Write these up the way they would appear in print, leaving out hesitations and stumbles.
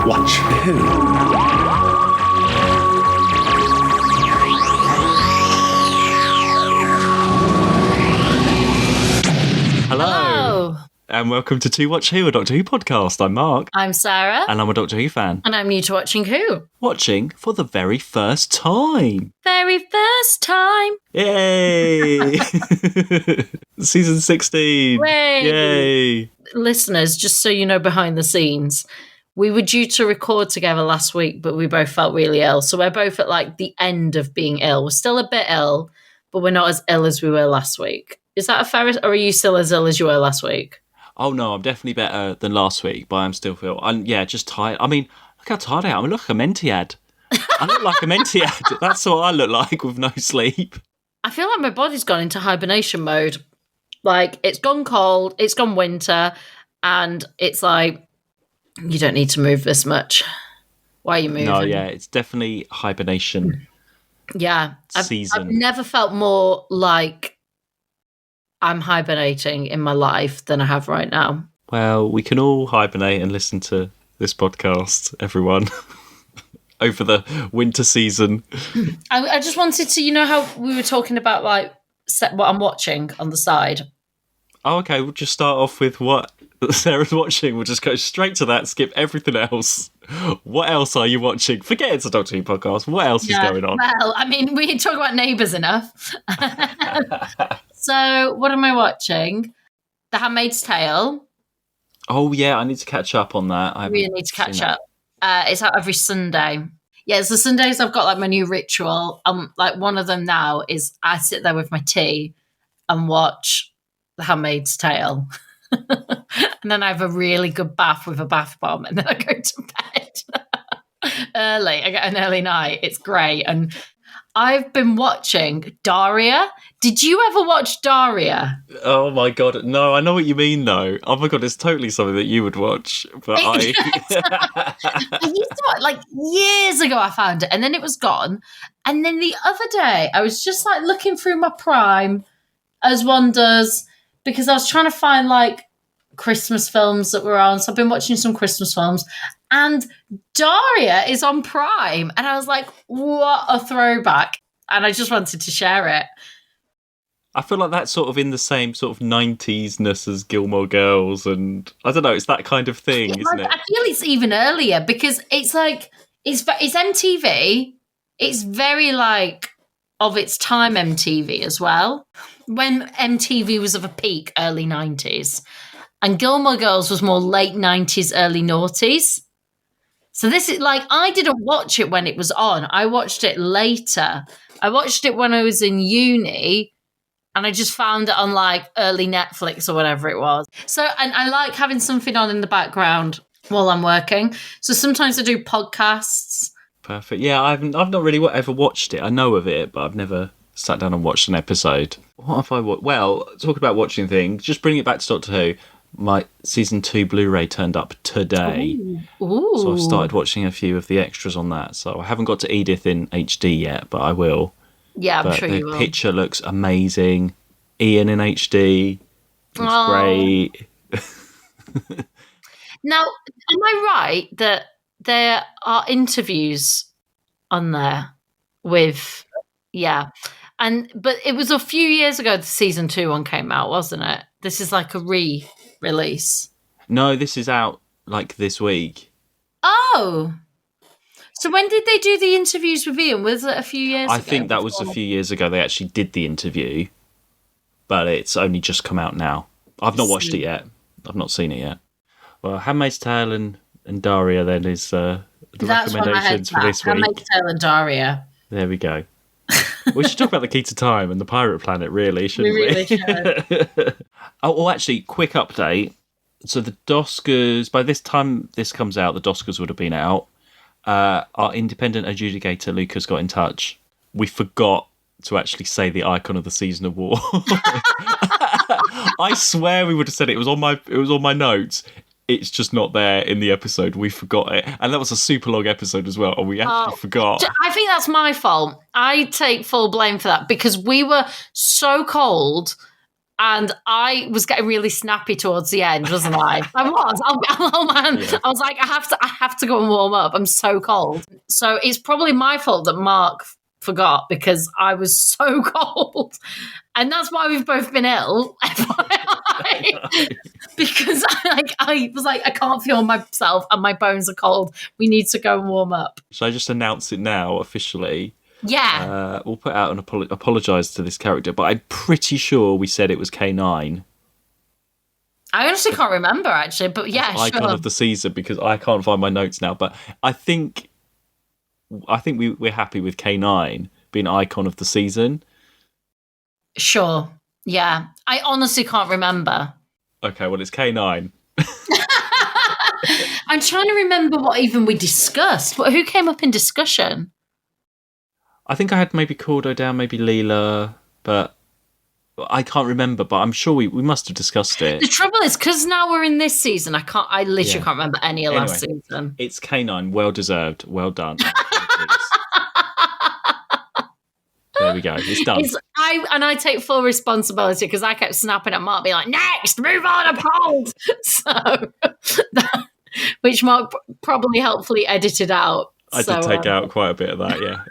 Watch Who? Hello. And welcome to To Watch Who, a Doctor Who podcast. I'm Mark. I'm Sarah. And I'm a Doctor Who fan. And I'm new to watching Who. Watching for the very first time. Very first time. Yay! Season 16. Yay! Listeners, just so you know behind the scenes, we were due to record together last week, but we both felt really ill. So we're both at like the end of being ill. We're still a bit ill, but we're not as ill as we were last week. Is that a fair, or are you still as ill as you were last week? Oh no, I'm definitely better than last week, but I'm still just tired. I mean, look how tired I am. I look like a Mentiad. I look like a Mentiad. That's what I look like with no sleep. I feel like my body's gone into hibernation mode. Like, it's gone cold, it's gone winter, and it's like, you don't need to move this much. Why are you moving? No, yeah, it's definitely hibernation. Yeah. Season. I've never felt more like I'm hibernating in my life than I have right now. Well, we can all hibernate and listen to this podcast, everyone, over the winter season. I just wanted to, you know how we were talking about like what I'm watching on the side? Oh, okay, we'll just start off with what Sarah's watching. We'll just go straight to that, skip everything else. What else are you watching? Forget it's a Doctor Who podcast. What else is going on? Well, I mean, we talk about Neighbours enough. So, what am I watching? The Handmaid's Tale. Oh, yeah, I need to catch up on that. I really need to catch up. It's out every Sunday. Yeah, it's the Sundays I've got like my new ritual. Like one of them now is I sit there with my tea and watch The Handmaid's Tale. And then I have a really good bath with a bath bomb and then I go to bed early. I get an early night. It's great. And I've been watching Daria. Did you ever watch Daria? Oh my god, no, I know what you mean though. Oh my god, it's totally something that you would watch. But I used to watch, like years ago I found it and then it was gone. And then the other day I was just like looking through my Prime as one does because I was trying to find like Christmas films that were on. So I've been watching some Christmas films and Daria is on Prime. And I was like, what a throwback. And I just wanted to share it. I feel like that's sort of in the same sort of 90s-ness as Gilmore Girls, and I don't know, it's that kind of thing, isn't it? I feel it's even earlier because it's like, it's MTV. It's very like of its time MTV as well. When MTV was of a peak, early 90s. And Gilmore Girls was more late 90s, early noughties. So this is like, I didn't watch it when it was on. I watched it later. I watched it when I was in uni. And I just found it on like early Netflix or whatever it was. So, and I like having something on in the background while I'm working. So sometimes I do podcasts. Perfect. Yeah, I've not really ever watched it. I know of it, but I've never sat down and watched an episode. What have I watched? Well, talk about watching things. Just bring it back to Doctor Who. My season 2 Blu-ray turned up today. Ooh. So I've started watching a few of the extras on that. So I haven't got to Edith in HD yet, but I will. Yeah, I'm sure you will. The picture looks amazing. Ian in HD. It's great. Now, am I right that there are interviews on there with, but it was a few years ago the season 2 one came out, wasn't it? This is like a re-release. No, this is out like this week. Oh. So when did they do the interviews with Ian? Was it a few years ago? I think that was a few years ago they actually did the interview, but it's only just come out now. I've not watched it yet. I've not seen it yet. Well, Handmaid's Tale and Daria then is the recommendations for this week. Handmaid's Tale and Daria. There we go. We should talk about the Key to Time and the Pirate Planet, really, shouldn't we? We really should. Actually, quick update. So the Doskers, by this time this comes out, the Doskers would have been out. Our independent adjudicator, Lucas, got in touch. We forgot to actually say the icon of the season award. I swear we would have said it. It was on my notes. It's just not there in the episode. We forgot it. And that was a super long episode as well. And we actually forgot. I think that's my fault. I take full blame for that because we were so cold And I was getting really snappy towards the end, wasn't I? I was. Oh man. Yeah. I was like, I have to go and warm up. I'm so cold. So it's probably my fault that Mark forgot because I was so cold. And that's why we've both been ill. Because I was like, I can't feel myself and my bones are cold. We need to go and warm up. Should I just announce it now officially? Yeah. We'll put out an apologise to this character, but I'm pretty sure we said it was K9. I honestly can't remember, actually, but yeah, Icon sure. of the season, because I can't find my notes now. But I think we're happy with K9 being icon of the season. Sure. Yeah. I honestly can't remember. Okay, well, it's K9. I'm trying to remember what even we discussed. Who came up in discussion? I think I had maybe Cordo down, maybe Leela, but I can't remember. But I'm sure we must have discussed it. The trouble is, because now we're in this season, I literally Yeah. can't remember any of last season. It's K9. Well deserved. Well done. There we go. It's done. I take full responsibility because I kept snapping at Mark, being like, "Next, move on, I'm cold." So, which Mark probably helpfully edited out. I did take out quite a bit of that, yeah.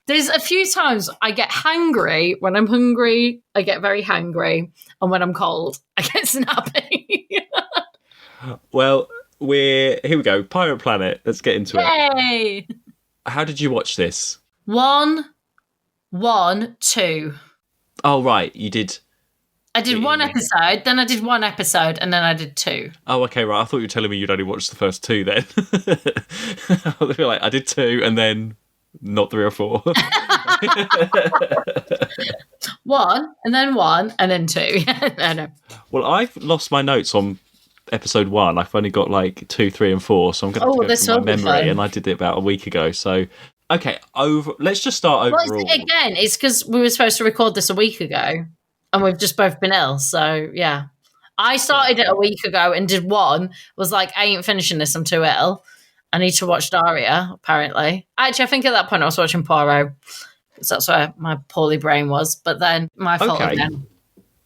There's a few times I get hangry. When I'm hungry, I get very hangry. And when I'm cold, I get snappy. Well, here we go. Pirate Planet. Let's get into it. Yay! How did you watch this? 1, 2. Oh, right. You did. I did one episode, then I did one episode, and then I did 2. Oh, okay, right. I thought you were telling me you'd only watched the first 2 then. I feel like I did 2 and then not 3 or 4. 1, and then 1, and then 2. No. Well, I've lost my notes on episode 1. I've only got like 2, 3, and 4, so I'm going to have to go through my memory, and I did it about a week ago. So, okay, let's just start overall. Well, it's because we were supposed to record this a week ago, and we've just both been ill. So, yeah. I started it a week ago and did 1, was like, I ain't finishing this, I'm too ill. I need to watch Daria, apparently. Actually, I think at that point I was watching Parrot, because that's where my poorly brain was. But then, my fault again.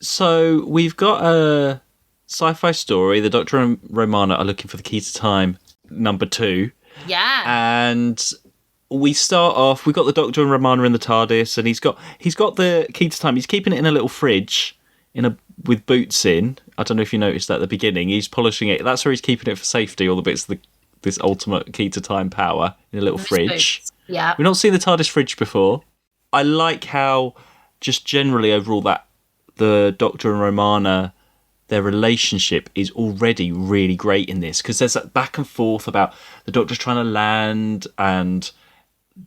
So, we've got a sci-fi story. The Doctor and Romana are looking for the key to time, number 2. Yeah. And we start off, we've got the Doctor and Romana in the TARDIS, and he's got the key to time. He's keeping it in a little fridge with boots in. I don't know if you noticed that at the beginning. He's polishing it. That's where he's keeping it for safety, all the bits of this ultimate key to time power in a little fridge. Boots. Yeah. We've not seen the TARDIS fridge before. I like how, just generally overall, that the Doctor and Romana, their relationship is already really great in this, because there's that back and forth about the Doctor's trying to land and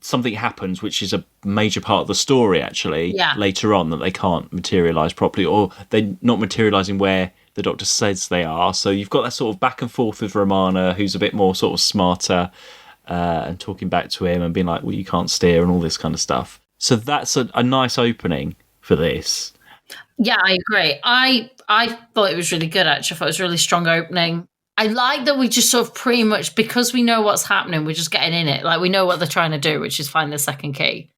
something happens, which is a major part of the story, actually, later on, that they can't materialise properly, or they're not materialising where the Doctor says they are. So you've got that sort of back and forth with Romana, who's a bit more sort of smarter, and talking back to him and being like, well, you can't steer and all this kind of stuff. So that's a nice opening for this. Yeah, I agree. I thought it was really good, actually. I thought it was a really strong opening. I like that we just sort of pretty much, because we know what's happening, we're just getting in it. Like, we know what they're trying to do, which is find the second key.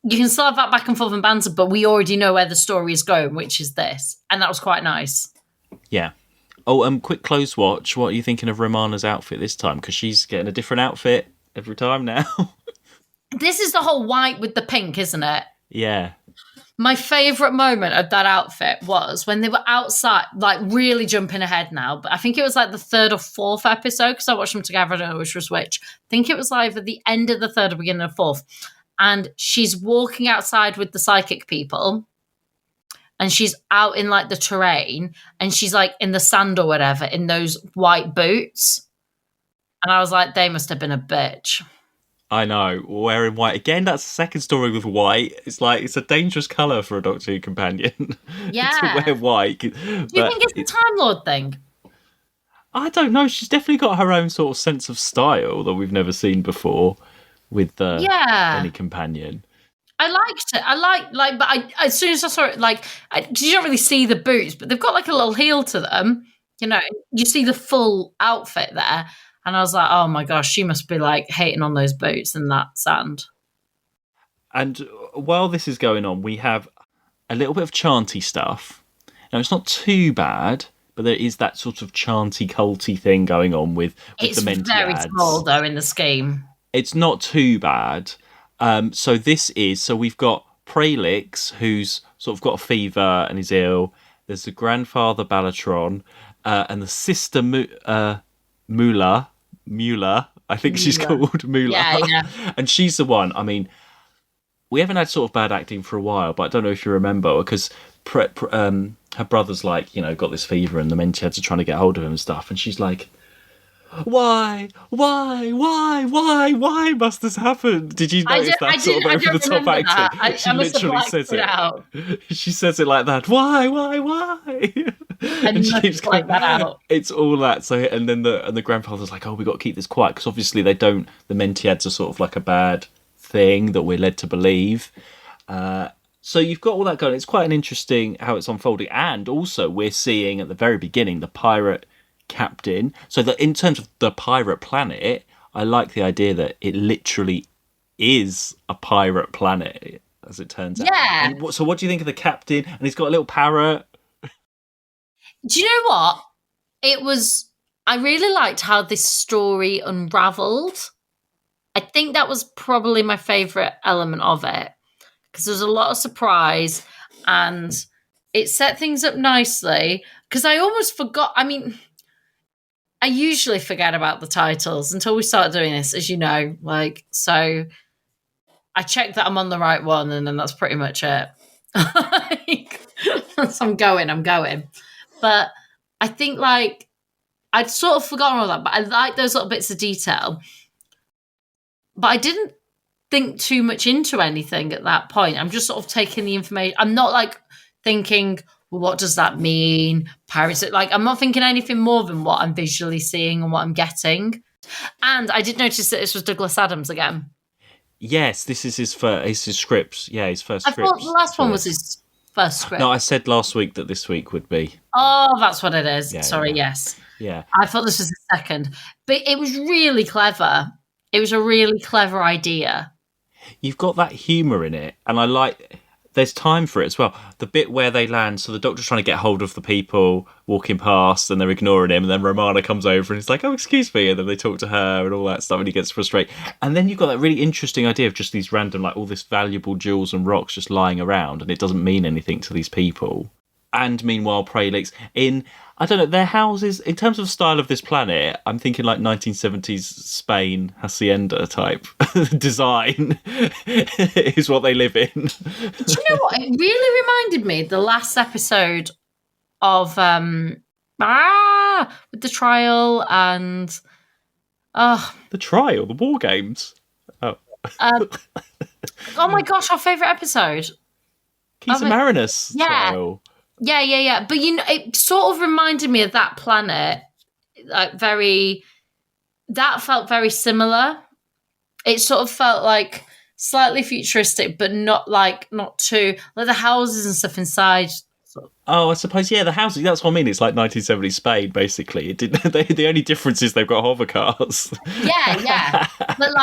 You can still have that back and forth and banter, but we already know where the story is going, which is this. And that was quite nice. Yeah. Oh, quick close watch. What are you thinking of Romana's outfit this time? Because she's getting a different outfit every time now. This is the whole white with the pink, isn't it? Yeah. My favourite moment of that outfit was when they were outside, like really jumping ahead now, but I think it was like the 3rd or 4th episode, because I watched them together, I don't know which was which. I think it was either the end of the 3rd or beginning of 4th. And she's walking outside with the psychic people, and she's out in like the terrain, and she's like in the sand or whatever, in those white boots. And I was like, they must have been a bitch. I know, wearing white. Again, that's the second story with white. It's like, it's a dangerous colour for a Doctor Who companion. Yeah. to wear white. Do you think it's the Time Lord thing? I don't know. She's definitely got her own sort of sense of style that we've never seen before with any companion. I liked it. But as soon as I saw it, you don't really see the boots, but they've got like a little heel to them. You know, you see the full outfit there. And I was like, oh my gosh, she must be like hating on those boots and that sand. And while this is going on, we have a little bit of chanty stuff. Now, it's not too bad, but there is that sort of chanty, culty thing going on with It's the Mentiads. very small, though, in the scheme. It's not too bad. So we've got Prelix, who's sort of got a fever and is ill. There's the grandfather Balatron, and the sister Mula, I think she's called Mula. Yeah. And she's the one, I mean, we haven't had sort of bad acting for a while, but I don't know if you remember, because her brother's like, got this fever and the Mentiads are trying to get hold of him and stuff. And she's like, why must this happen? Did you notice that sort of over the top acting? She literally says it. She says it like that. Why? And she keeps like that out. It's all that. So, and then the grandfather's like, oh, we got to keep this quiet, because obviously the Mentiads are sort of like a bad thing that we're led to believe. So you've got all that going. It's quite an interesting how it's unfolding. And also we're seeing at the very beginning the pirate captain. So that in terms of the pirate planet, I like the idea that it literally is a pirate planet, as it turns out. Yeah. And so what do you think of the captain? And he's got a little parrot. Do you know what? I really liked how this story unraveled. I think that was probably my favourite element of it, because there's a lot of surprise and it set things up nicely, because I almost forgot. I mean, I usually forget about the titles until we start doing this, as you know. So I check that I'm on the right one, and then that's pretty much it. Once I'm going. But I think I'd sort of forgotten all that, but I like those little bits of detail. But I didn't think too much into anything at that point. I'm just sort of taking the information. I'm not thinking, well, what does that mean? Pirates. I'm not thinking anything more than what I'm visually seeing and what I'm getting. And I did notice that this was Douglas Adams again. Yes, this is his scripts. Yeah, his first scripts. I thought the last one was his first script. No, I said last week that this week would be. Oh, that's what it is. Yeah, Sorry, yeah. yes. Yeah. I thought this was the second. But it was really clever. It was a really clever idea. You've got that humour in it, and there's time for it as well. The bit where they land, so the doctor's trying to get hold of the people walking past and they're ignoring him, and then Romana comes over and he's like, oh, excuse me, and then they talk to her and all that stuff, and he gets frustrated. And then you've got that really interesting idea of just these random, all this valuable jewels and rocks just lying around, and it doesn't mean anything to these people. And meanwhile, Prelix I don't know, their houses, in terms of style of this planet, I'm thinking 1970s Spain hacienda type design is what they live in. Do you know what? It really reminded me of the last episode of with the trial and the trial, the war games. Oh. Oh my gosh, our favourite episode. Keys of Marinus trial. Yeah. But it sort of reminded me of that planet. That felt very similar. It sort of felt slightly futuristic, but not too, the houses and stuff inside. Oh, I suppose, yeah, the houses, that's what I mean. It's 1970s Spain, basically. The only difference is they've got hover cars. Yeah. But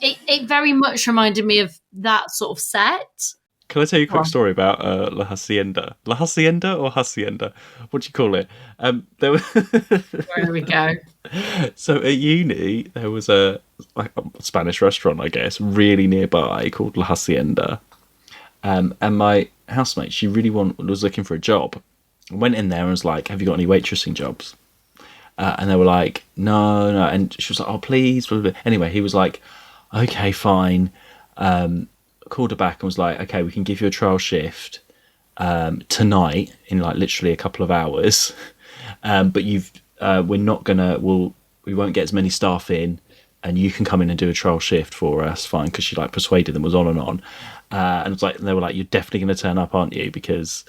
it very much reminded me of that sort of set. Can I tell you a quick story about La Hacienda? La Hacienda or Hacienda? What do you call it? Where do we go? So at uni, there was a Spanish restaurant, I guess, really nearby called La Hacienda. And my housemate, she really was looking for a job. I went in there and was like, have you got any waitressing jobs? And they were like, no. And she was like, oh, please. Anyway, he was like, okay, fine. Called her back and was like, okay, we can give you a trial shift tonight in literally a couple of hours, but we won't get as many staff in, and you can come in and do a trial shift for us, fine, because she persuaded them, was on and on, and they were like, you're definitely going to turn up, aren't you, because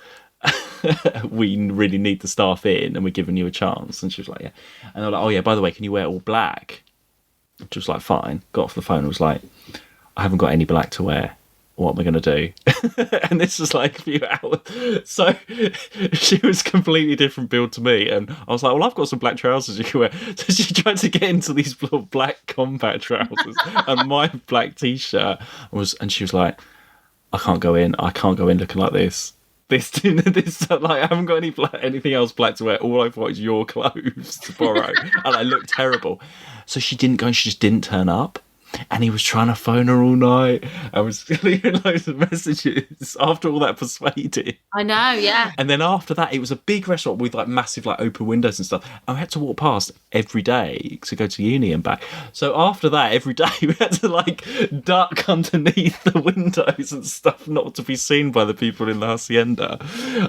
we really need the staff in and we're giving you a chance. And she was like, yeah. And they were like, oh yeah, by the way, can you wear all black? She was like, fine. Got off the phone and was like, I haven't got any black to wear. What am I going to do? And this was a few hours. So she was completely different build to me. And I was like, well, I've got some black trousers you can wear. So she tried to get into these little black combat trousers and my black T-shirt. And she was like, I can't go in looking like this. this, like, I haven't got anything else black to wear. All I've got is your clothes to borrow, and I look terrible. So she didn't go, and she just didn't turn up. And he was trying to phone her all night. I was leaving loads of messages after all that persuaded. I know, yeah. And then after that, it was a big restaurant with like massive like open windows and stuff. And we had to walk past every day to go to uni and back. So after that, every day we had to like duck underneath the windows and stuff, not to be seen by the people in the hacienda.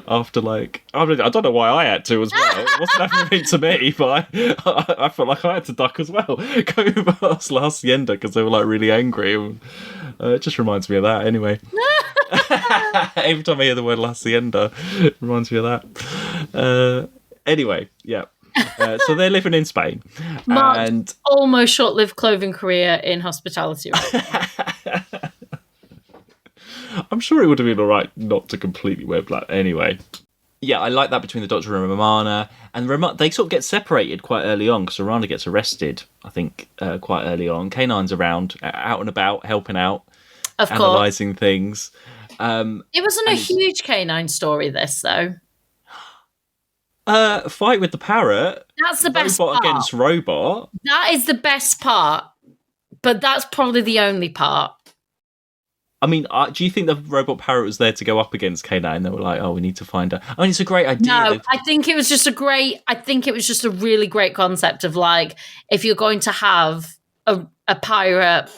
After like, I don't know why I had to as well. It wasn't happening to me, but I felt like I had to duck as well. Go past La Hacienda because they were like really angry. It just reminds me of that anyway. Every time I hear the word La Hacienda, it reminds me of that. Anyway, yeah. So they're living in Spain. Mark's and almost short-lived clothing career in hospitality. Right? I'm sure it would have been all right not to completely wear black. Anyway. Yeah, I like that between the Doctor and Romana. And they sort of get separated quite early on because Romana gets arrested, I think, quite early on. K9's around, out and about, helping out, Of analysing course. things. It wasn't a huge K9 story, this, though. Fight with the parrot. That's the best Robot part. against robot. That is the best part. But that's probably the only part. I mean, do you think the robot parrot was there to go up against K9? They were like, "Oh, we need to find her." I mean, it's a great idea. No, I think it was just a really great concept of like, if you're going to have a pirate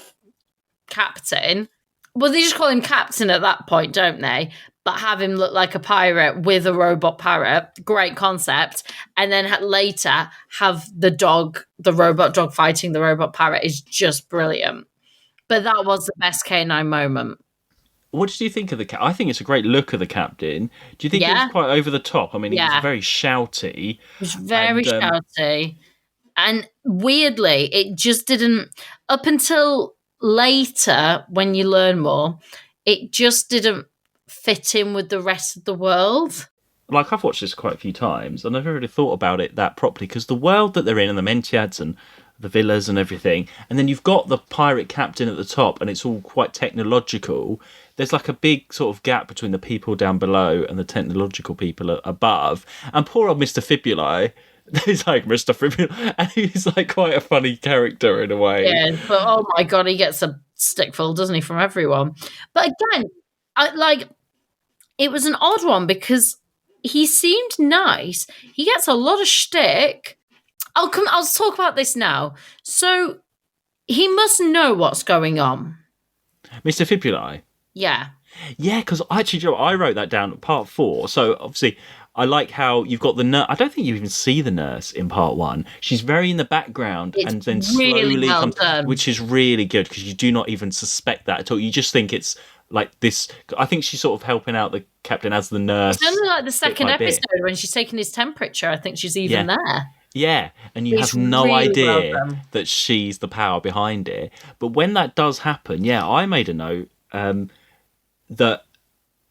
captain, well, they just call him captain at that point, don't they? But have him look like a pirate with a robot parrot. Great concept. And then later have the robot dog fighting the robot parrot is just brilliant. But that was the best K9 moment. What did you think of the I think it's a great look of the captain. Do you think it was quite over the top? I mean, he was very shouty. It was very shouty. And weirdly, it just didn't, up until later, when you learn more, it just didn't fit in with the rest of the world. Like, I've watched this quite a few times, and I've never really thought about it that properly, because the world that they're in, and the Mentiads, and the villas and everything, and then you've got the pirate captain at the top, and it's all quite technological. There's like a big sort of gap between the people down below and the technological people above. And poor old Mr Fibuli, he's like Mr Fibuli, and he's like quite a funny character in a way. Yeah, but oh my god, he gets a stickful, doesn't he, from everyone? But again, it was an odd one because he seemed nice. He gets a lot of shtick. I'll talk about this now. So he must know what's going on. Mr Fibuli? Yeah. Yeah, because actually, Joe, I wrote that down at part 4. So obviously, I like how you've got the nurse. I don't think you even see the nurse in part 1. She's very in the background and then really slowly well comes, done. which is really good because you do not even suspect that at all. You just think it's like this. I think she's sort of helping out the captain as the nurse. It's only like the second bit by episode bit. when she's taking his temperature. I think she's even there. Yeah, and you It's have no really idea well done. that she's the power behind it. But when that does happen, yeah, I made a note that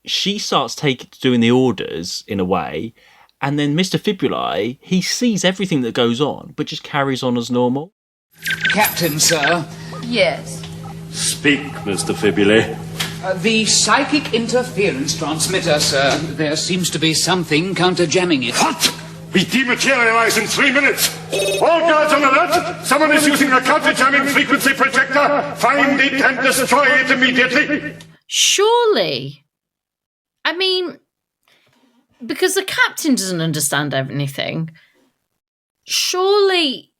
she starts doing the orders in a way, and then Mr Fibuli, he sees everything that goes on, but just carries on as normal. Captain, sir. Yes. Speak, Mr Fibuli. The psychic interference transmitter, sir. There seems to be something counter-jamming it. What? We dematerialize in 3 minutes. All guards on alert. Someone is using a counter-jamming frequency projector. Find it and destroy it immediately. Surely. I mean, because the captain doesn't understand anything. Surely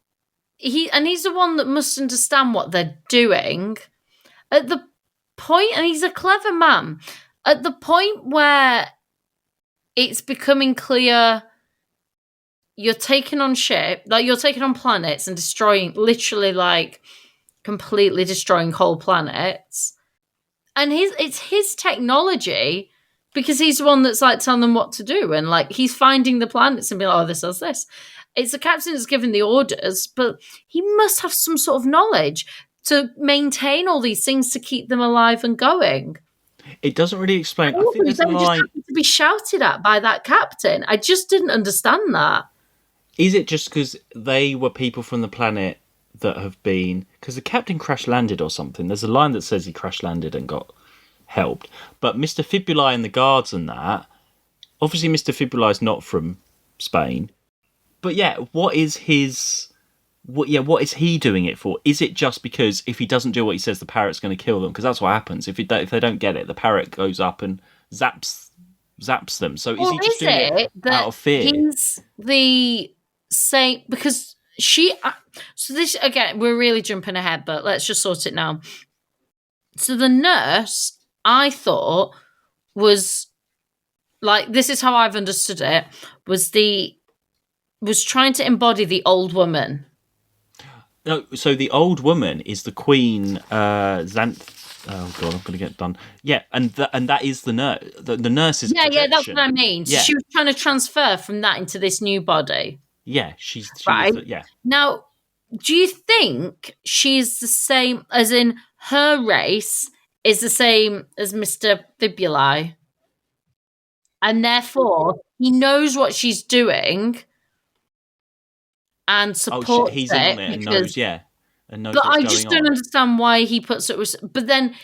he's the one that must understand what they're doing. At the point, and he's a clever man, at the point where it's becoming clear you're taking on you're taking on planets and destroying, literally like completely destroying whole planets. And it's his technology because he's the one that's like telling them what to do. And like he's finding the planets and being like, oh, this does this. It's the captain that's giving the orders, but he must have some sort of knowledge to maintain all these things to keep them alive and going. It doesn't really explain. I think there's They a just line. happened to be shouted at by that captain. I just didn't understand that. Is it just because they were people from the planet that have been... Because the captain crash-landed or something. There's a line that says he crash-landed and got helped. But Mr Fibuli and the guards and that, obviously Mr Fibuli is not from Spain, but yeah, what is he doing it for? Is it just because if he doesn't do what he says, the parrot's going to kill them? Because that's what happens if they don't get it. The parrot goes up and zaps them. So is he just doing it out of fear? He's the same because so this again, we're really jumping ahead, but let's just sort it now. So the nurse, I thought, was like, this is how I've understood it, was trying to embody the old woman. No, so the old woman is the queen, Xanth. Oh god, I'm gonna get done. Yeah, and that is the nurse. The nurse is yeah, that's what I mean. So yeah. she was trying to transfer from that into this new body. Yeah, she's right. Yeah. Now, do you think she's the same, as in her race is the same as Mr Fibuli, and therefore he knows what she's doing and supports he's it in on it and knows, and knows. But what's I going just on. don't understand why he puts it with. But then,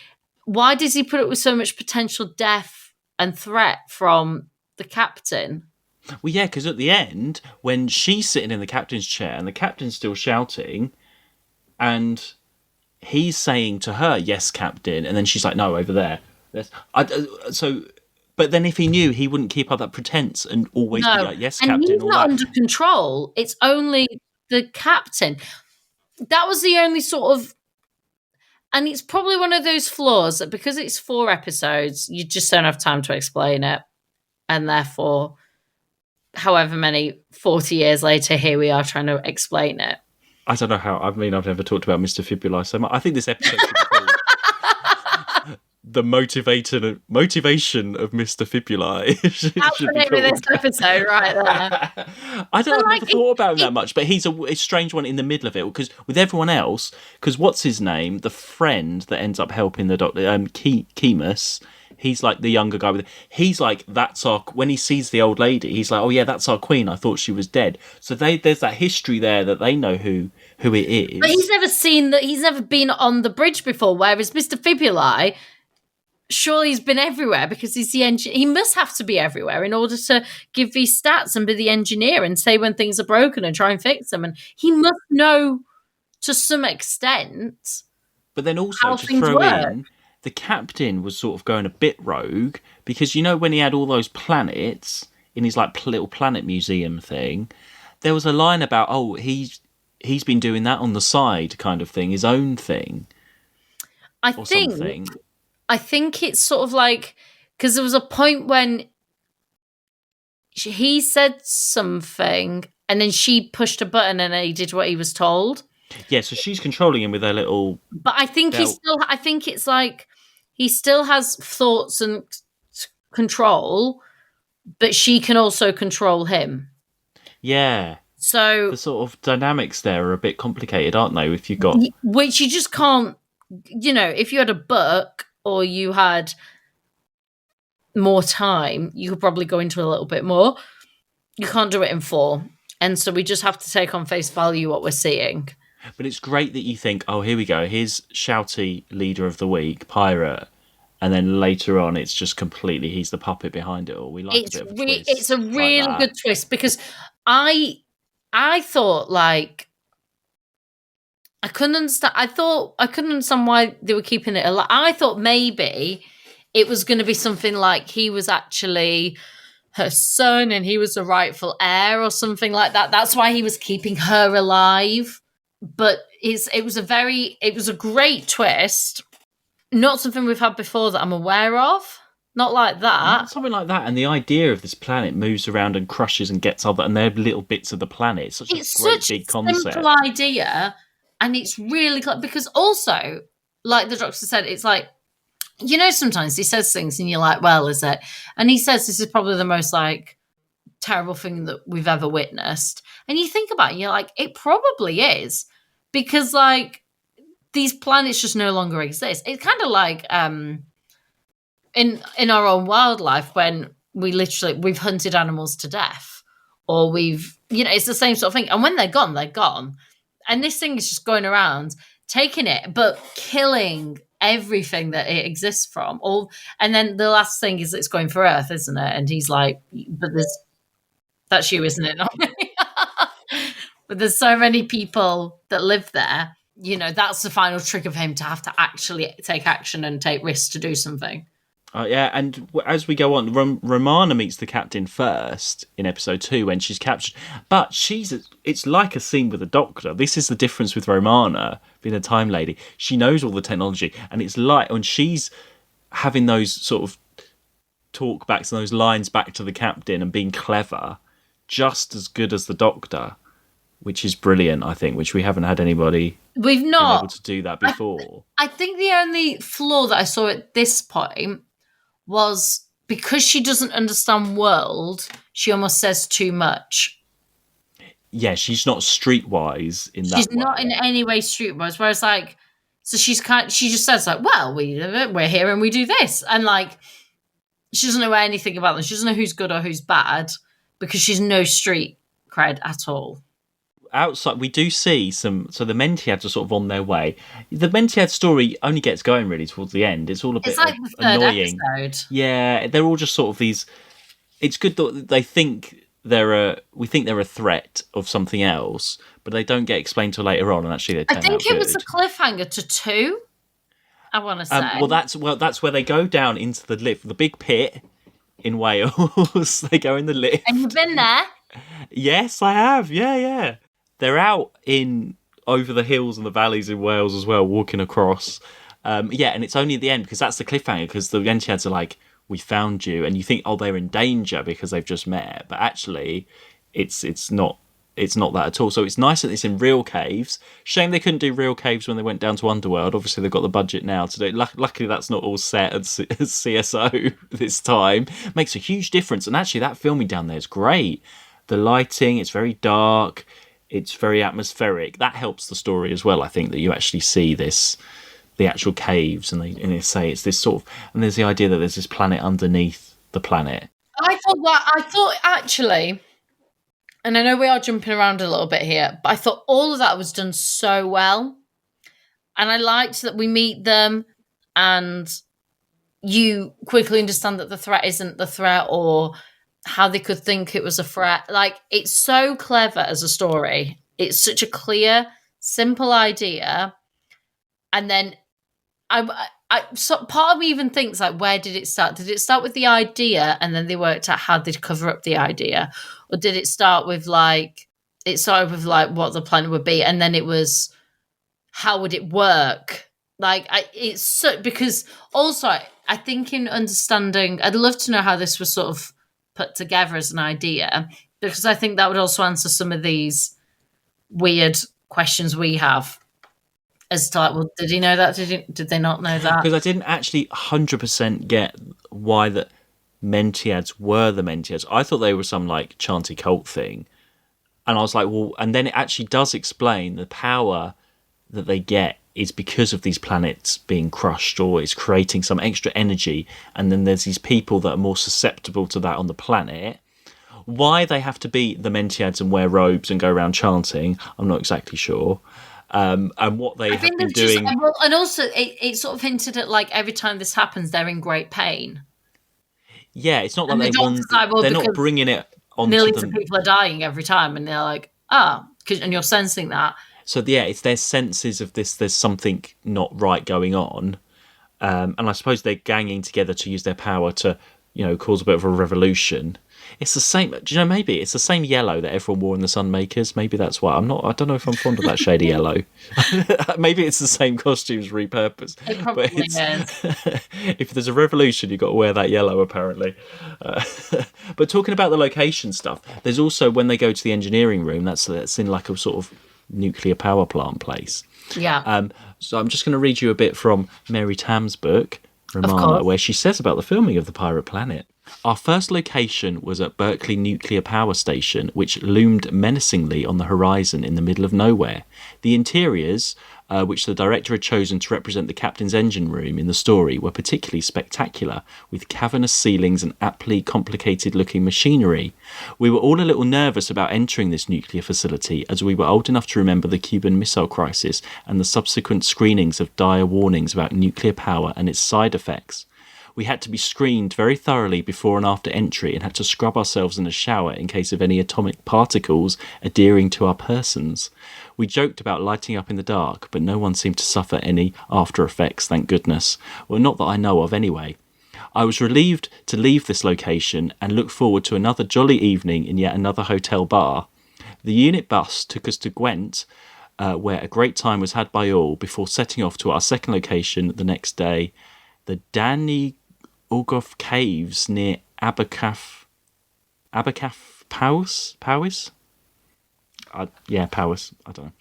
why does he put it with so much potential death and threat from the captain? Well, yeah, because at the end, when she's sitting in the captain's chair and the captain's still shouting, and he's saying to her, "Yes, captain," and then she's like, "No, over there." But then if he knew, he wouldn't keep up that pretense and always be like, "Yes, captain." And he's all not that. under control. It's only the captain. That was the only sort of, and it's probably one of those flaws that because it's 4 episodes, you just don't have time to explain it, and therefore, however many 40 years later, here we are trying to explain it. I don't know how. I mean, I've never talked about Mr Fibuli so much. I think this episode should be called "The Motivation of Mr Fibuli." That's the name of this episode, right there. I've never thought about him that much, but he's a strange one in the middle of it because with everyone else, because what's his name, the friend that ends up helping the doctor, Kemus. He's like the younger guy he's like, that's our, when he sees the old lady, he's like, oh yeah, that's our queen. I thought she was dead. So there's that history there that they know who it is. But he's never seen that. He's never been on the bridge before. Whereas Mr Fibuli, surely he's been everywhere because he's the engineer. He must have to be everywhere in order to give these stats and be the engineer and say when things are broken and try and fix them. And he must know to some extent. But then also to throw in, the captain was sort of going a bit rogue because, you know, when he had all those planets in his like little planet museum thing, there was a line about, oh, he's been doing that on the side kind of thing, his own thing. I think it's sort of like, because there was a point when he said something and then she pushed a button and he did what he was told. Yeah, so she's controlling him with her little. But I think I think it's like he still has thoughts and control, but she can also control him. Yeah. So the sort of dynamics there are a bit complicated, aren't they? If you got, which you just can't, you know, if you had a book or you had more time, you could probably go into a little bit more. You can't do it in 4. And so we just have to take on face value what we're seeing. But it's great that you think, oh, here we go. Here's shouty leader of the week, Pirate. And then later on, it's just completely, he's the puppet behind it all. We like a bit of a twist. It's a really good twist because I thought, like, I couldn't understand. I couldn't understand why they were keeping it alive. I thought maybe it was going to be something like he was actually her son and he was the rightful heir or something like that. That's why he was keeping her alive. But it was a great twist. Not something we've had before that I'm aware of. Not like that. Not something like that. And the idea of this planet moves around and crushes and gets other, and they're little bits of the planet. It's such a big concept. Simple idea, and it's really because also, like the doctor said, it's like, you know, sometimes he says things and you're like, well, is it? And he says this is probably the most like terrible thing that we've ever witnessed. And you think about it, and you're like, it probably is. Because, like, these planets just no longer exist. It's kind of like in our own wildlife when we've hunted animals to death. Or we've, you know, it's the same sort of thing. And when they're gone, they're gone. And this thing is just going around, taking it, but killing everything that it exists from. And then the last thing is it's going for Earth, isn't it? And he's like, but that's you, isn't it? Not me. But there's so many people that live there. That's the final trick of him to have to actually take action and take risks to do something. Yeah, and as we go on, Romana meets the captain first in episode 2 when she's captured. But it's like a scene with a doctor. This is the difference with Romana being a time lady. She knows all the technology, and it's like when she's having those sort of talkbacks and those lines back to the captain and being clever, just as good as the doctor, which is brilliant, I think, which we haven't had anybody We've not been able to do that before. I think the only flaw that I saw at this point was because she doesn't understand world, she almost says too much. Yeah, she's not streetwise in that. She's not in any way streetwise. Whereas, so she just says well, we're here and we do this, and she doesn't know anything about them. She doesn't know who's good or who's bad because she's no street cred at all. Outside, we do see so the Mentiads are sort of on their way. The Mentiad story only gets going really towards the end. It's all a bit the third annoying. Episode. Yeah, they're all just sort of these. It's good that they think we think they're a threat of something else, but they don't get explained till later on, and actually they turn out good. I think it was a cliffhanger to 2. I want to say. That's where they go down into the lift, the big pit in Wales. They go in the lift. And you've been there? Yes, I have. Yeah. They're out over the hills and the valleys in Wales as well, walking across. And it's only at the end because that's the cliffhanger. Because the Mentiads are like, "We found you," and you think, "Oh, they're in danger because they've just met." But actually, it's not that at all. So it's nice that it's in real caves. Shame they couldn't do real caves when they went down to Underworld. Obviously, they've got the budget now to do it. Luckily, that's not all set at CSO this time. Makes a huge difference. And actually, that filming down there is great. The lighting, it's very dark. It's very atmospheric. That helps the story as well, I think, that you actually see the actual caves, and they say it's this sort of... And there's the idea that there's this planet underneath the planet. I thought actually... And I know we are jumping around a little bit here, but I thought all of that was done so well. And I liked that we meet them and you quickly understand that the threat isn't the threat or how they could think it was a threat. It's so clever as a story. It's such a clear, simple idea. And then so part of me even thinks, where did it start? Did it start with the idea and then they worked out how they'd cover up the idea? Or did it start with what the planet would be, and then it was how would it work? Because also I think in understanding, I'd love to know how this was sort of put together as an idea, because I think that would also answer some of these weird questions we have as to did he know that? Did they not know that? Because I didn't actually 100% get why the Mentiads were the Mentiads. I thought they were some chanty cult thing, and I was like, well, and then it actually does explain the power that they get is because of these planets being crushed, or it's creating some extra energy, and then there's these people that are more susceptible to that on the planet. Why they have to be the Mentiads and wear robes and go around chanting, I'm not exactly sure. And what they have been doing... and also, it sort of hinted at, every time this happens, they're in great pain. Yeah, it's not like they're not bringing it on. Millions of people are dying every time, and they're like, and you're sensing that. So yeah, it's their senses of this. There's something not right going on, and I suppose they're ganging together to use their power to, cause a bit of a revolution. It's the same. Do you know? Maybe it's the same yellow that everyone wore in the Sunmakers. Maybe that's why I'm not. I don't know if I'm fond of that shade of yellow. Maybe it's the same costumes repurposed. It probably is. If there's a revolution, you've got to wear that yellow, apparently. But talking about the location stuff, there's also when they go to the engineering room. That's in a sort of nuclear power plant place. Yeah. So I'm just going to read you a bit from Mary Tam's book, Romana, where she says about the filming of The Pirate Planet. Our first location was at Berkeley Nuclear Power Station, which loomed menacingly on the horizon in the middle of nowhere. The interiors, which the director had chosen to represent the captain's engine room in the story, were particularly spectacular, with cavernous ceilings and aptly complicated-looking machinery. We were all a little nervous about entering this nuclear facility, as we were old enough to remember the Cuban Missile Crisis and the subsequent screenings of dire warnings about nuclear power and its side effects. We had to be screened very thoroughly before and after entry and had to scrub ourselves in a shower in case of any atomic particles adhering to our persons. We joked about lighting up in the dark, but no one seemed to suffer any after effects, thank goodness. Well, not that I know of anyway. I was relieved to leave this location and look forward to another jolly evening in yet another hotel bar. The unit bus took us to Gwent, where a great time was had by all, before setting off to our second location the next day, the Danny Ogof Caves near Abercaf Powys? Powys? Powys. I don't know.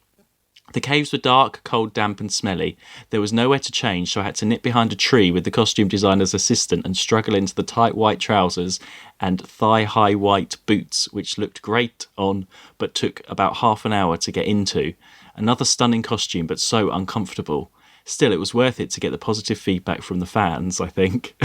The caves were dark, cold, damp and smelly. There was nowhere to change, so I had to nip behind a tree with the costume designer's assistant and struggle into the tight white trousers and thigh-high white boots, which looked great on, but took about half an hour to get into. Another stunning costume, but so uncomfortable. Still, it was worth it to get the positive feedback from the fans, I think.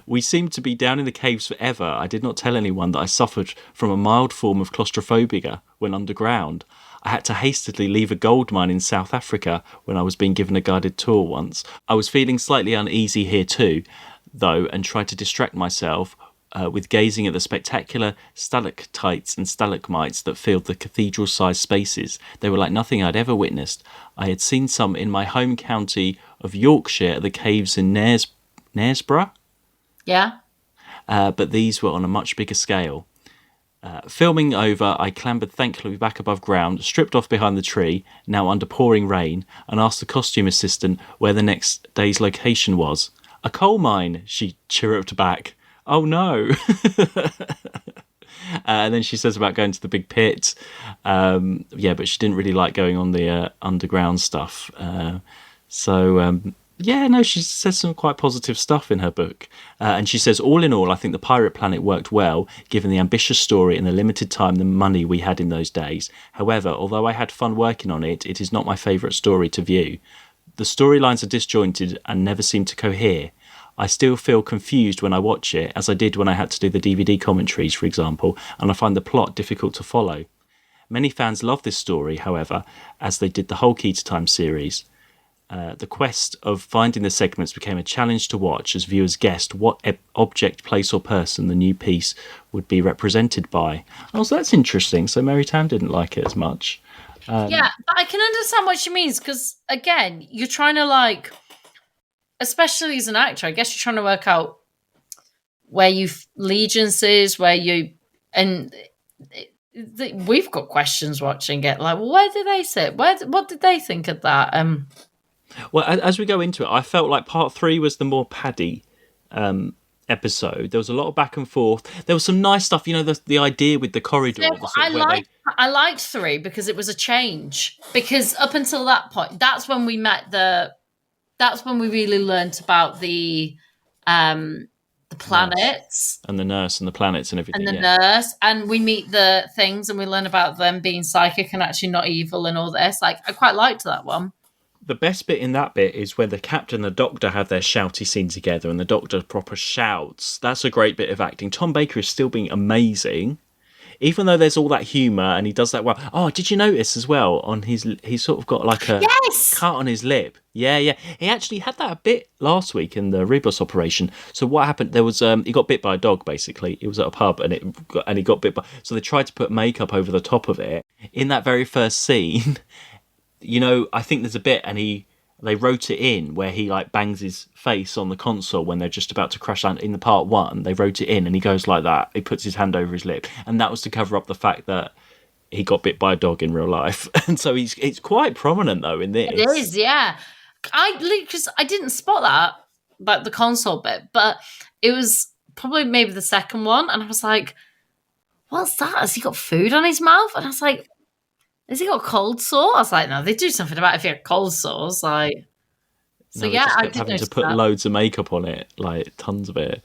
We seemed to be down in the caves forever. I did not tell anyone that I suffered from a mild form of claustrophobia when underground. I had to hastily leave a gold mine in South Africa when I was being given a guided tour once. I was feeling slightly uneasy here too, though, and tried to distract myself with gazing at the spectacular stalactites and stalagmites that filled the cathedral-sized spaces. They were like nothing I'd ever witnessed. I had seen some in my home county of Yorkshire at the caves in Knaresborough. Yeah. But these were on a much bigger scale. Filming over, I clambered thankfully back above ground, stripped off behind the tree, now under pouring rain, and asked the costume assistant where the next day's location was. A coal mine, she chirruped back. Oh no. And then she says about going to the big pit. But she didn't really like going on the underground stuff. She says some quite positive stuff in her book. And she says, all in all, I think The Pirate Planet worked well, given the ambitious story and the limited time and money we had in those days. However, although I had fun working on it, it is not my favourite story to view. The storylines are disjointed and never seem to cohere. I still feel confused when I watch it, as I did when I had to do the DVD commentaries, for example, and I find the plot difficult to follow. Many fans love this story, however, as they did the whole Key to Time series. The quest of finding the segments became a challenge to watch as viewers guessed what object, place or person the new piece would be represented by. Oh, so that's interesting. So Mary Tam didn't like it as much. Yeah, but I can understand what she means because, again, you're trying to especially as an actor, I guess you're trying to work out where allegiances, we've got questions watching it. Like, well, where did they sit? What did they think of that? Well, as we go into it, I felt like part 3 was the more Paddy episode. There was a lot of back and forth. There was some nice stuff, the idea with the corridor. I liked 3 because it was a change. Because up until that point, that's when we really learnt about the planets and the nurse and the planets and everything. And the nurse, and we meet the things and we learn about them being psychic and actually not evil and all this. I quite liked that one. The best bit in that bit is when the captain and the doctor have their shouty scene together and the doctor proper shouts. That's a great bit of acting. Tom Baker is still being amazing. Even though there's all that humour and he does that well. Oh, did you notice as well on he's sort of got like a cut on his lip. Yeah. He actually had that a bit last week in the Rebus operation. So what happened? There was he got bit by a dog basically. He was at a pub and he got bit by. So they tried to put makeup over the top of it in that very first scene. I think there's a bit and they wrote it in where he bangs his face on the console when they're just about to crash land. In the part 1, they wrote it in and he goes like that. He puts his hand over his lip. And that was to cover up the fact that he got bit by a dog in real life. And so it's quite prominent, though, in this. It is, yeah. Because I didn't spot that, the console bit, but it was probably maybe the second one. And I was like, what's that? Has he got food on his mouth? And I was like, has he got a cold sore? I was like, no, they do something about if you have cold sores. So they yeah, just I kept did having to notice put that. loads of makeup on it, like tons of it.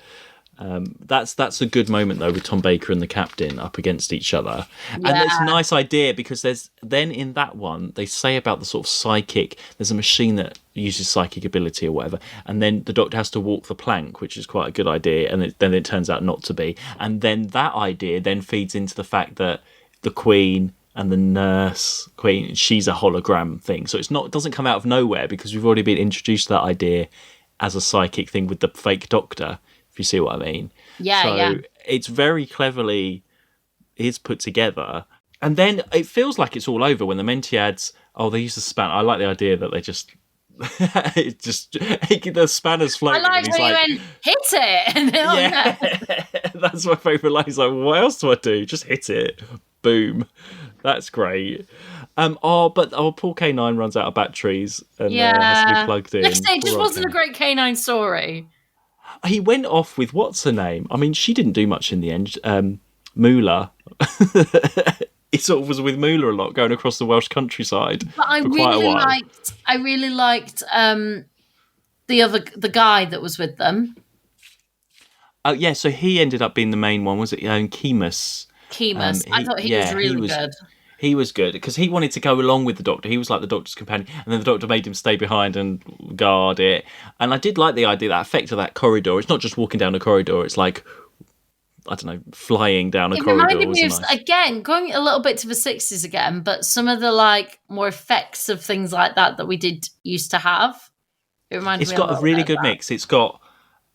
That's a good moment though, with Tom Baker and the captain up against each other, and it's a Yeah. nice idea because there's then in that one they say about the sort of psychic. There's a machine that uses psychic ability or whatever, and then the Doctor has to walk the plank, which is quite a good idea, and then it turns out not to be. And then that idea then feeds into the fact that the Queen and the nurse Queen, she's a hologram thing, so it doesn't come out of nowhere because we've already been introduced to that idea as a psychic thing with the fake Doctor. If you see what I mean. Yeah, so yeah. it's very cleverly is put together. And then it feels like it's all over when the Mentiads, they use the spanner. I like the idea that they just the spanner's I floating. like And he's when you like, went, hit it. And they're like, yeah, that's my favourite line. He's like, what else do I do? Just hit it. Boom. That's great. Paul K9 runs out of batteries and has to be plugged in. Like I say, it just Poor wasn't a K9. great canine story. He went off with what's her name? I mean, she didn't do much in the end. Moolah. He sort of was with Moolah a lot, going across the Welsh countryside But I for quite a really while. liked the guy that was with them. Oh yeah, so he ended up being the main one. Was it Kemus. Kemus? I thought he was really good. He was good because he wanted to go along with the Doctor. He was like the Doctor's companion, and then the Doctor made him stay behind and guard it. And I did like the idea, that effect of that corridor. It's not just walking down a corridor; it's like, I don't know, flying down a It corridor. reminded me of, Was nice. again, going a little bit to the 60s again, but some of the like more effects of things like that we did used to have. It reminded It's me got a little really bit good of that. mix. It's got,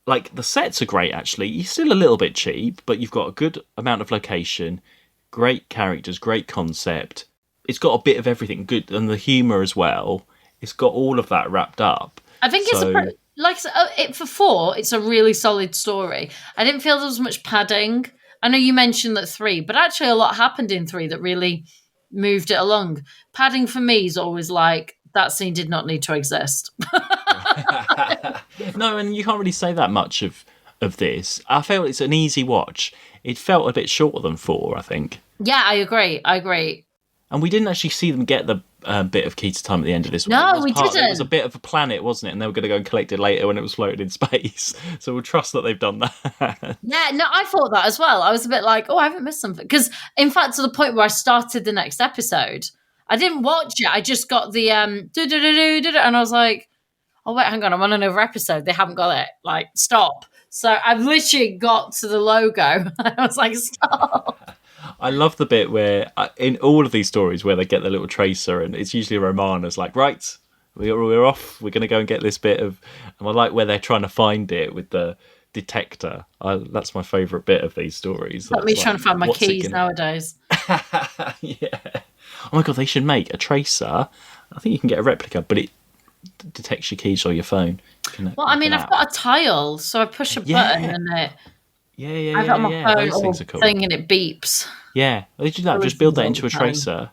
like, the sets are great, actually. You're still a little bit cheap, but you've got a good amount of location, great characters, great concept. It's got a bit of everything good, and the humour as well. It's got all of that wrapped up. I think it's like I said, for 4, it's a really solid story. I didn't feel there was much padding. I know you mentioned that 3, but actually a lot happened in 3 that really moved it along. Padding for me is always like, that scene did not need to exist. No, and you can't really say that much of this. I felt it's an easy watch. It felt a bit shorter than 4, I think. Yeah, I agree. And we didn't actually see them get the bit of Key to Time at the end of this one. No, we didn't. It was a bit of a planet, wasn't it? And they were going to go and collect it later when it was floating in space. So we'll trust that they've done that. Yeah, no, I thought that as well. I was a bit like, I haven't missed something. Because, in fact, to the point where I started the next episode, I didn't watch it. I just got the do-do-do-do-do-do, and I was like, oh, wait, hang on, I'm on another episode. They haven't got it. Like, stop. So I literally got to the logo. I was like, stop. I love the bit where, in all of these stories, where they get the little tracer, and it's usually Romana's like, right, we're off. We're going to go and get this bit of... And I like where they're trying to find it with the detector. That's my favourite bit of these stories. Like me That's trying to find my what's it keys gonna- nowadays. Yeah. Oh my God, they should make a tracer. I think you can get a replica, but it detects your keys or your phone. Well, I mean, I've got a tile, so I push a button and it... I've got my phone Those things are cool. thing and it beeps. Yeah, they do that. Those Just build that things into a all the time. tracer,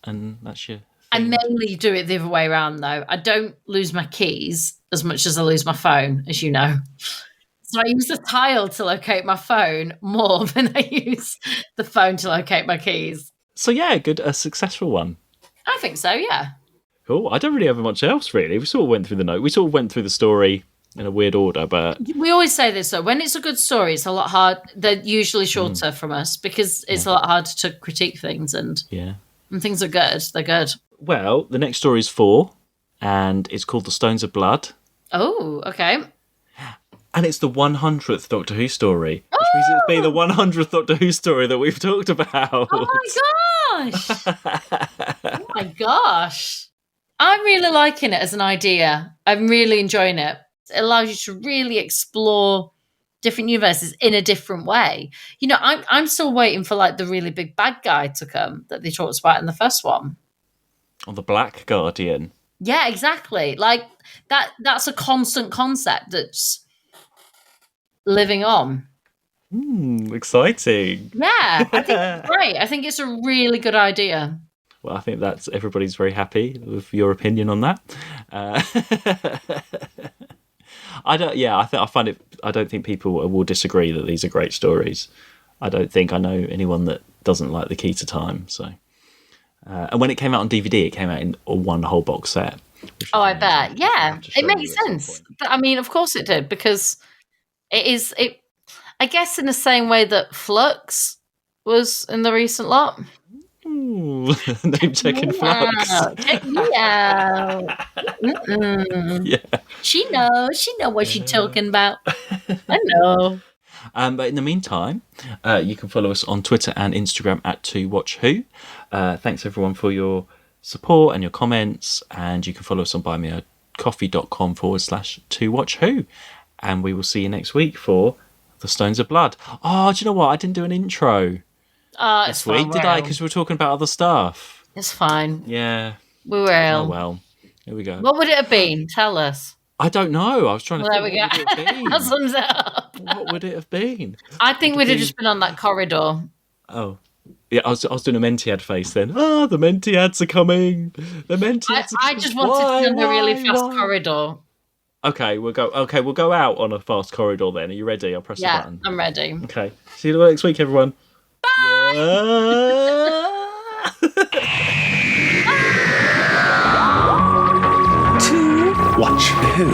and that's your... I mainly do it the other way around, though. I don't lose my keys as much as I lose my phone, as you know. So I use the tile to locate my phone more than I use the phone to locate my keys. So yeah, a successful one. I think so, yeah. Cool. I don't really have much else, really. We sort of went through the note. We sort of went through the story in a weird order, but... We always say this, though. When it's a good story, it's a lot hard. They're usually shorter from us because it's a lot harder to critique things, and things are good. They're good. Well, the next story is 4, and it's called The Stones of Blood. Oh, okay. And it's the 100th Doctor Who story, which means it'll be the 100th Doctor Who story that we've talked about. Oh my gosh! Oh my gosh! I'm really liking it as an idea. I'm really enjoying it. It allows you to really explore different universes in a different way. You know, I'm still waiting for like the really big bad guy to come that they talked about in the first one. On the Black Guardian. Yeah, exactly. Like that's a constant concept that's living on. Exciting. Yeah, I think it's great. I think it's a really good idea. Well, I think that's everybody's very happy with your opinion on that. I don't. Yeah, I find it. I don't think people will disagree that these are great stories. I don't think I know anyone that doesn't like The Key to Time. So, and when it came out on DVD, it came out in one whole box set. Oh, I bet. Yeah, to it show makes you at some sense. point. I mean, of course it did, because it. I guess in the same way that Flux was in the recent lot. Ooh, name checking Flux. Wow, check me out. Yeah. She knows what she's talking about. I know. But in the meantime, you can follow us on Twitter and Instagram at 2watchwho. Thanks everyone for your support and your comments. And you can follow us on buymeacoffee.com/2watchwho. And we will see you next week for The Stones of Blood. Oh, do you know what? I didn't do an intro It's this week, fine. did I? Because we were talking about other stuff. It's fine. Yeah. We were Oh, ill. well. Here we go. What would it have been? Tell us. I don't know. I was trying to Well, think. there we What go. would it have been? That sums it up. What would it have been? I think we'd have just been on that corridor. Oh. Yeah, I was doing a Mentiad face then. Oh, the Mentiads are coming. The Mentiads are I coming. just wanted to be on the really fast Why? corridor. Okay, we'll go out on a fast corridor then. Are you ready? I'll press the Yeah, button. I'm ready. Okay. See you next week, everyone. Bye. To watch who?